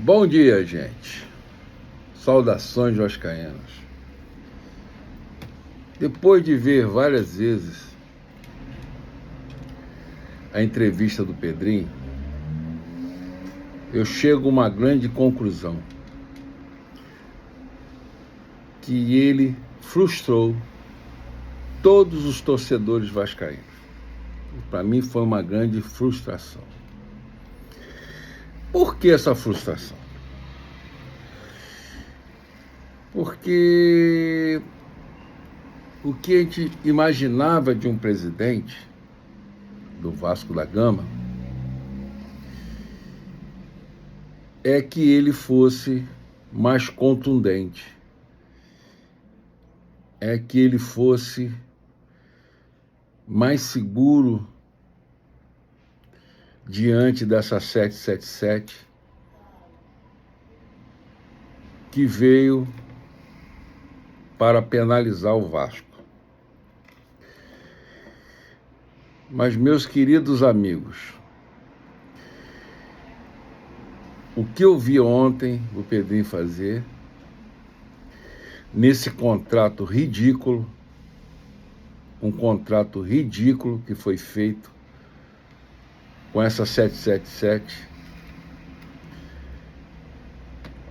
Bom dia, gente. Saudações vascaínas. Depois de ver várias vezes a entrevista do Pedrinho, eu chego a uma grande conclusão: que ele frustrou todos os torcedores vascaínos. Para mim foi uma grande frustração. Por que essa frustração? Porque o que a gente imaginava de um presidente do Vasco da Gama é que ele fosse mais contundente, é que ele fosse mais seguro diante dessa 777 que veio para penalizar o Vasco. Mas, meus queridos amigos, o que eu vi ontem o Pedrinho fazer, nesse contrato ridículo, um contrato ridículo que foi feito com essa 777,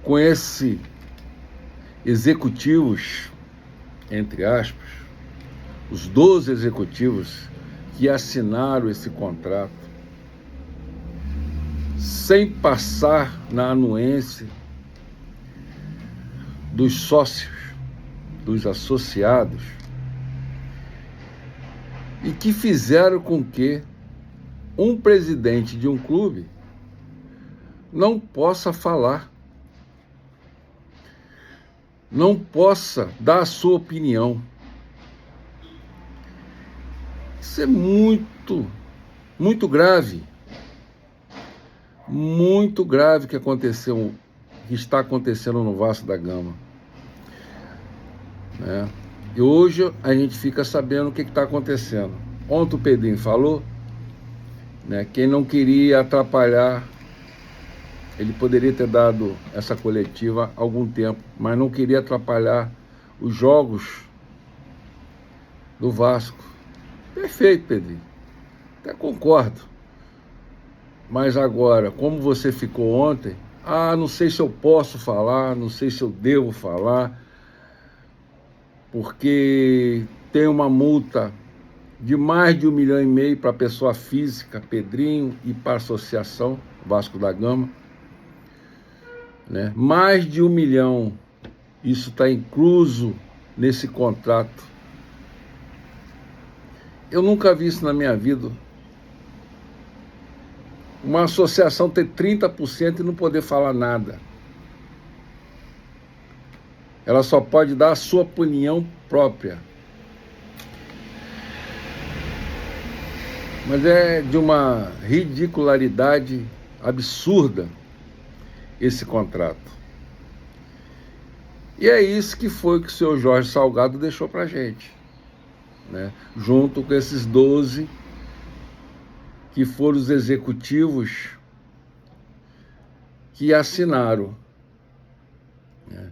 com esses executivos, entre aspas, os 12 executivos que assinaram esse contrato, sem passar na anuência dos sócios, dos associados, e que fizeram com que um presidente de um clube não possa falar, não possa dar a sua opinião. Isso é muito grave. Muito grave que está acontecendo no Vasco da Gama. Né? E hoje a gente fica sabendo o que está acontecendo. Ontem o Pedrinho falou, né, quem não queria atrapalhar, ele poderia ter dado essa coletiva há algum tempo, mas não queria atrapalhar os jogos do Vasco. Perfeito, Pedrinho. Até concordo. Mas agora, como você ficou ontem, não sei se eu posso falar, não sei se eu devo falar, porque tem uma multa de mais de 1,5 milhão para a pessoa física, Pedrinho, e para a associação Vasco da Gama. Né? Mais de 1 milhão, isso está incluso nesse contrato. Eu nunca vi isso na minha vida. Uma associação ter 30% e não poder falar nada. Ela só pode dar a sua opinião própria. Mas é de uma ridicularidade absurda esse contrato. E é isso que foi que o senhor Jorge Salgado deixou pra gente, né? Junto com esses 12 que foram os executivos que assinaram, né,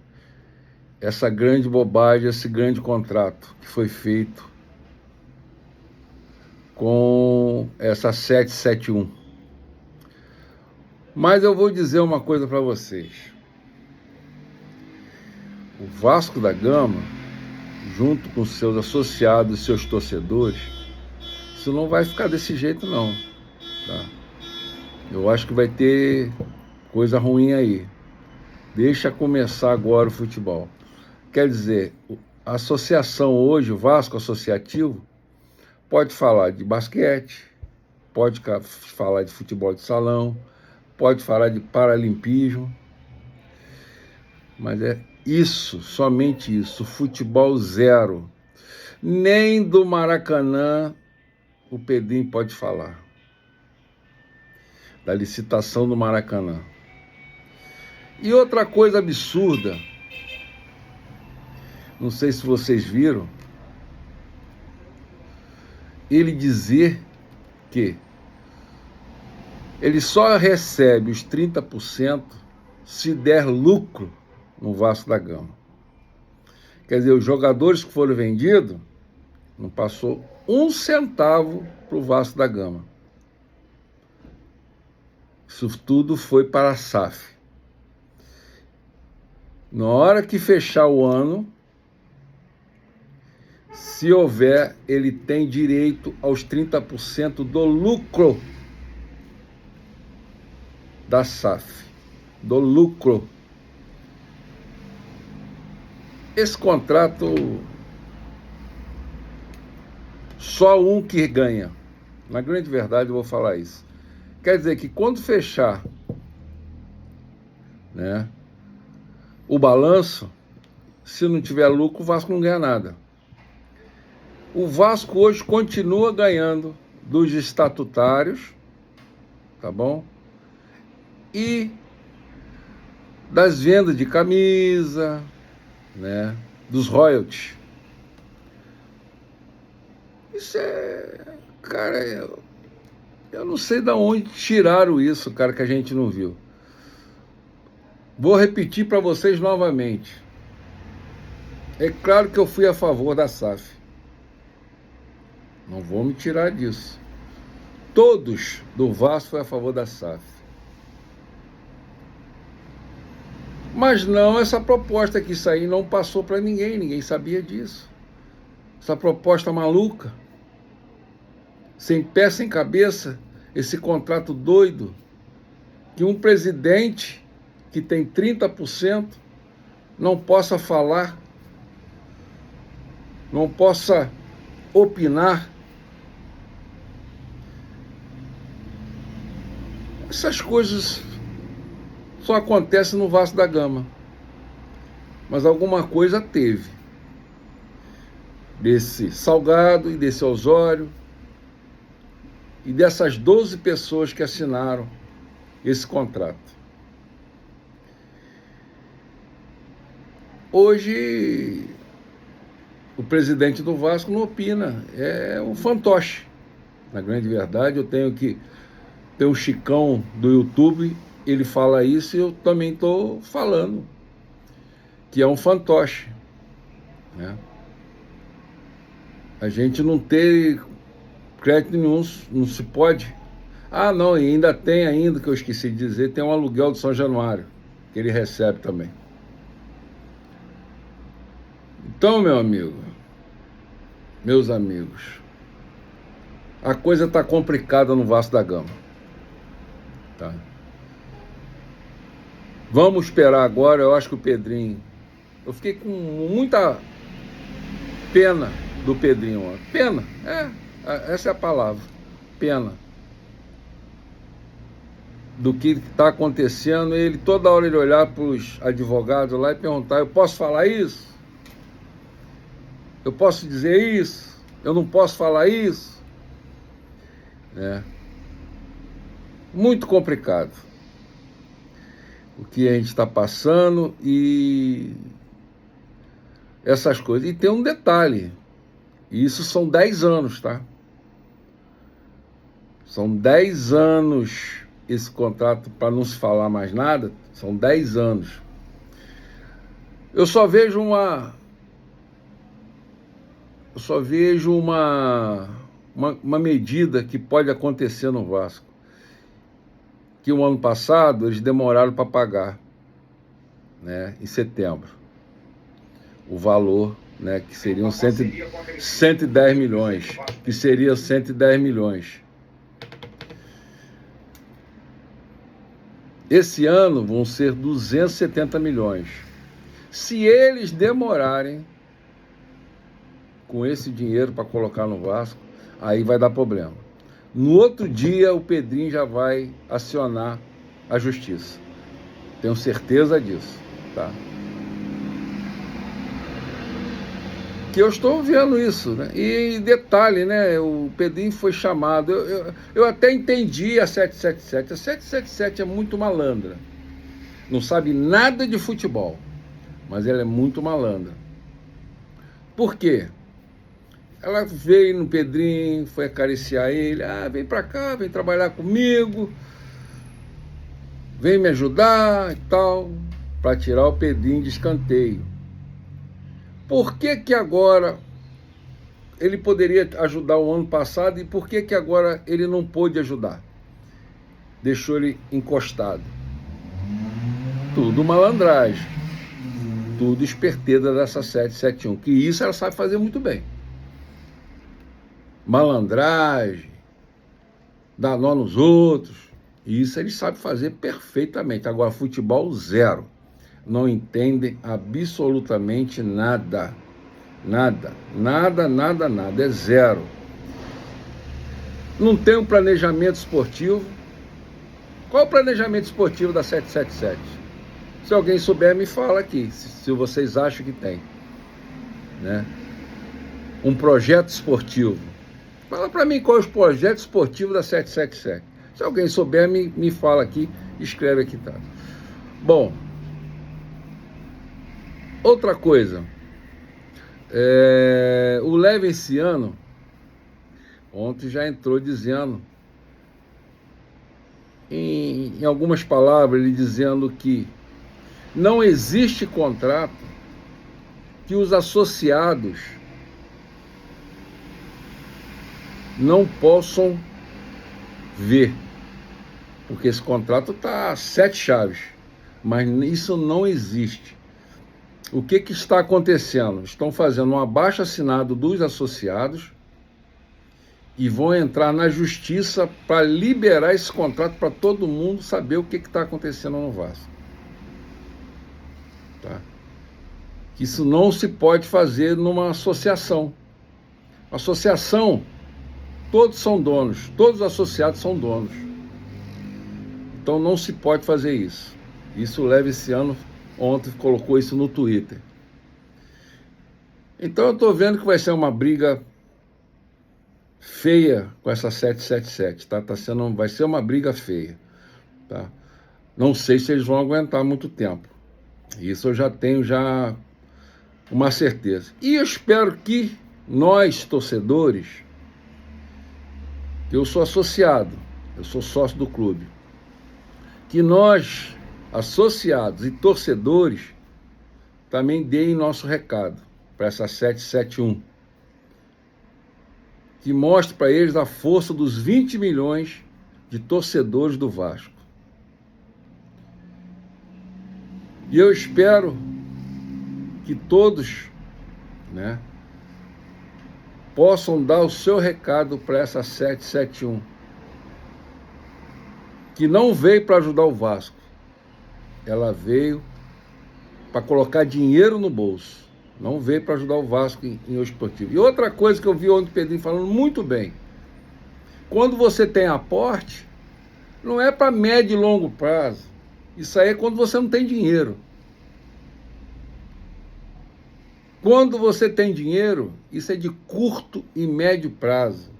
essa grande bobagem, esse grande contrato que foi feito com essa 771. Mas eu vou dizer uma coisa para vocês. O Vasco da Gama, junto com seus associados, seus torcedores, isso não vai ficar desse jeito não, tá? Eu acho que vai ter coisa ruim aí. Deixa começar agora o futebol. Quer dizer, a associação hoje, o Vasco Associativo, pode falar de basquete, pode falar de futebol de salão, pode falar de paralimpismo, mas é isso, somente isso, futebol zero. Nem do Maracanã o Pedrinho pode falar, da licitação do Maracanã. E outra coisa absurda, não sei se vocês viram, ele dizer que ele só recebe os 30% se der lucro no Vasco da Gama. Quer dizer, os jogadores que foram vendidos não passou um centavo para o Vasco da Gama. Isso tudo foi para a SAF. Na hora que fechar o ano, se houver, ele tem direito aos 30% do lucro da SAF. Do lucro. Esse contrato, só um que ganha. Na grande verdade, eu vou falar isso. Quer dizer que quando fechar, né, o balanço, se não tiver lucro, o Vasco não ganha nada. O Vasco hoje continua ganhando dos estatutários, tá bom? E das vendas de camisa, né, dos royalties. Isso é, cara, eu não sei de onde tiraram isso, cara, que a gente não viu. Vou repetir para vocês novamente. É claro que eu fui a favor da SAF. Não vou me tirar disso. Todos do Vasco foram a favor da SAF. Mas não essa proposta que isso aí não passou para ninguém. Ninguém sabia disso. Essa proposta maluca. Sem pé, sem cabeça. Esse contrato doido. Que um presidente que tem 30% não possa falar, não possa opinar. Essas coisas só acontecem no Vasco da Gama. Mas alguma coisa teve. Desse Salgado e desse Osório e dessas 12 pessoas que assinaram esse contrato. Hoje, o presidente do Vasco não opina, é um fantoche. Na grande verdade, eu tenho que ter um Chicão do YouTube, ele fala isso e eu também estou falando, que é um fantoche, né? A gente não ter crédito nenhum, não se pode. Ah, não, e ainda tem ainda, que eu esqueci de dizer, tem um aluguel do São Januário, que ele recebe também. Então, meu amigo, meus amigos, a coisa está complicada no Vasco da Gama. Tá? Vamos esperar agora, eu acho que o Pedrinho... Eu fiquei com muita pena do Pedrinho. Pena, essa é a palavra, pena. Do que está acontecendo, ele toda hora ele olhar para os advogados lá e perguntar, eu posso falar isso? Eu posso dizer isso? Eu não posso falar isso? Muito complicado o que a gente está passando e essas coisas. E tem um detalhe, isso são 10 anos, tá? São 10 anos esse contrato, para não se falar mais nada, são 10 anos. Eu só vejo uma medida que pode acontecer no Vasco. Que o ano passado eles demoraram para pagar, né, em setembro. O valor, né, que seriam 110 milhões. Que seria 110 milhões. Esse ano vão ser 270 milhões. Se eles demorarem com esse dinheiro para colocar no Vasco, aí vai dar problema. No outro dia, o Pedrinho já vai acionar a justiça. Tenho certeza disso, tá? Que eu estou vendo isso, né? E detalhe, né? O Pedrinho foi chamado. Eu até entendi a 777. A 777 é muito malandra. Não sabe nada de futebol, mas ela é muito malandra. Por quê? Ela veio no Pedrinho, foi acariciar ele. Ah, vem pra cá, vem trabalhar comigo. vem me ajudar e tal, para tirar o Pedrinho de escanteio. Por que que agora ele poderia ajudar o ano passado e por que que agora ele não pôde ajudar? Deixou ele encostado. Tudo malandragem, tudo esperteza dessa 771, que isso ela sabe fazer muito bem. Malandragem, dar nó nos outros, isso eles sabem fazer perfeitamente. Agora, futebol, zero. Não entendem absolutamente nada. Nada, nada, nada, nada. É zero. Não tem um planejamento esportivo. Qual é o planejamento esportivo da 777? Se alguém souber, me fala aqui, se vocês acham que tem, né? Um projeto esportivo. Fala para mim qual é o projeto esportivo da 777. Se alguém souber, me fala aqui, escreve aqui, tá? Bom, outra coisa, o Leve esse ano, ontem já entrou dizendo, em algumas palavras, ele dizendo que não existe contrato que os associados não possam ver, porque esse contrato está 7 chaves, mas isso não existe. O que está acontecendo? Estão fazendo um abaixo-assinado dos associados e vão entrar na justiça para liberar esse contrato para todo mundo saber o que está acontecendo no Vasco. Tá? Isso não se pode fazer numa associação. Associação, todos são donos, todos os associados são donos. Então não se pode fazer isso. Isso Leve esse ano, ontem colocou isso no Twitter. Então eu estou vendo que vai ser uma briga feia com essa 777, tá? Vai ser uma briga feia, tá? Não sei se eles vão aguentar muito tempo. Isso eu já tenho uma certeza. E eu espero que nós, torcedores, eu sou associado, eu sou sócio do clube, que nós, associados e torcedores, também deem nosso recado para essa 771, que mostre para eles a força dos 20 milhões de torcedores do Vasco. E eu espero que todos, né, possam dar o seu recado para essa 771, que não veio para ajudar o Vasco, ela veio para colocar dinheiro no bolso, não veio para ajudar o Vasco em esportivo. E outra coisa que eu vi ontem o Pedrinho falando muito bem, quando você tem aporte, não é para médio e longo prazo, isso aí é quando você não tem dinheiro. Quando você tem dinheiro, isso é de curto e médio prazo.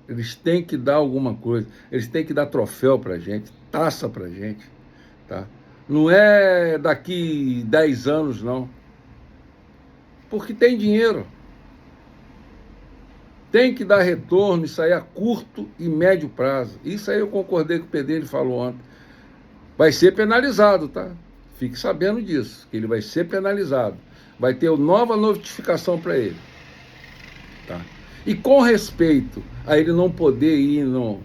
Eles têm que dar alguma coisa, eles têm que dar troféu pra gente, taça pra gente, tá? Não é daqui 10 anos, não. Porque tem dinheiro. Tem que dar retorno, isso aí a curto e médio prazo. Isso aí eu concordei com o Pedrinho, ele falou ontem. Vai ser penalizado, tá? Fique sabendo disso, que ele vai ser penalizado. Vai ter nova notificação para ele. Tá? E com respeito a ele não poder ir no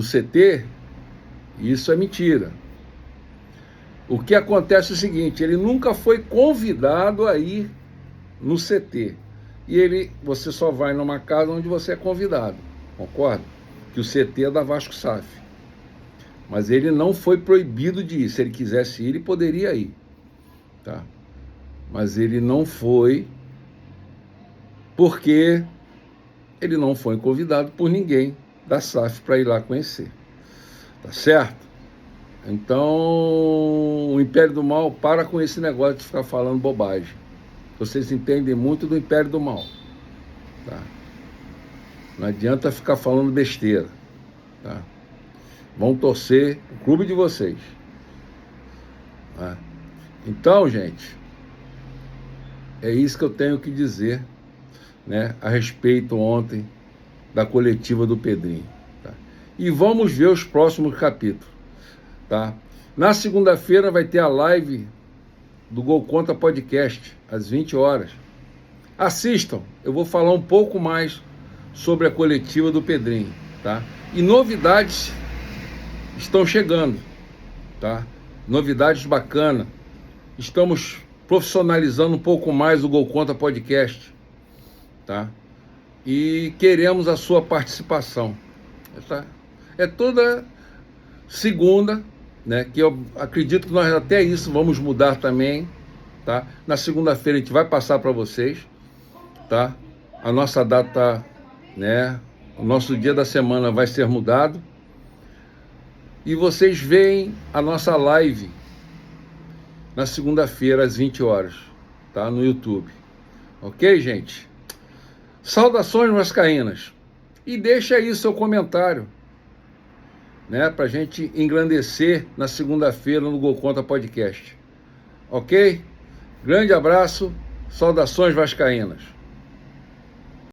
CT, isso é mentira. O que acontece é o seguinte, ele nunca foi convidado a ir no CT. E você só vai numa casa onde você é convidado, concorda? Que o CT é da Vasco SAF. Mas ele não foi proibido de ir. Se ele quisesse ir, ele poderia ir. Tá? Mas ele não foi, porque ele não foi convidado por ninguém da SAF para ir lá conhecer. Tá certo? Então, o Império do Mal, para com esse negócio de ficar falando bobagem. Vocês entendem muito do Império do Mal. Tá? Não adianta ficar falando besteira. Tá? Vão torcer o clube de vocês. Tá? Então, gente, é isso que eu tenho que dizer, né, a respeito ontem da coletiva do Pedrinho. Tá? e vamos ver os próximos capítulos, tá? Na segunda-feira vai ter a live do Gol Contra Podcast, às 20 horas. Assistam, eu vou falar um pouco mais sobre a coletiva do Pedrinho, tá? E novidades estão chegando, tá? Novidades bacanas. Estamos profissionalizando um pouco mais o Gol Contra Podcast, tá? E queremos a sua participação. Tá? É toda segunda, né? Que eu acredito que nós até isso vamos mudar também, tá? Na segunda-feira a gente vai passar para vocês, tá? A nossa data, né? O nosso dia da semana vai ser mudado. E vocês veem a nossa live na segunda-feira às 20 horas, tá? No YouTube. Ok, gente? Saudações vascaínas. E deixa aí seu comentário, né? Pra gente engrandecer na segunda-feira no Gol Contra Podcast. Ok? Grande abraço. Saudações vascaínas.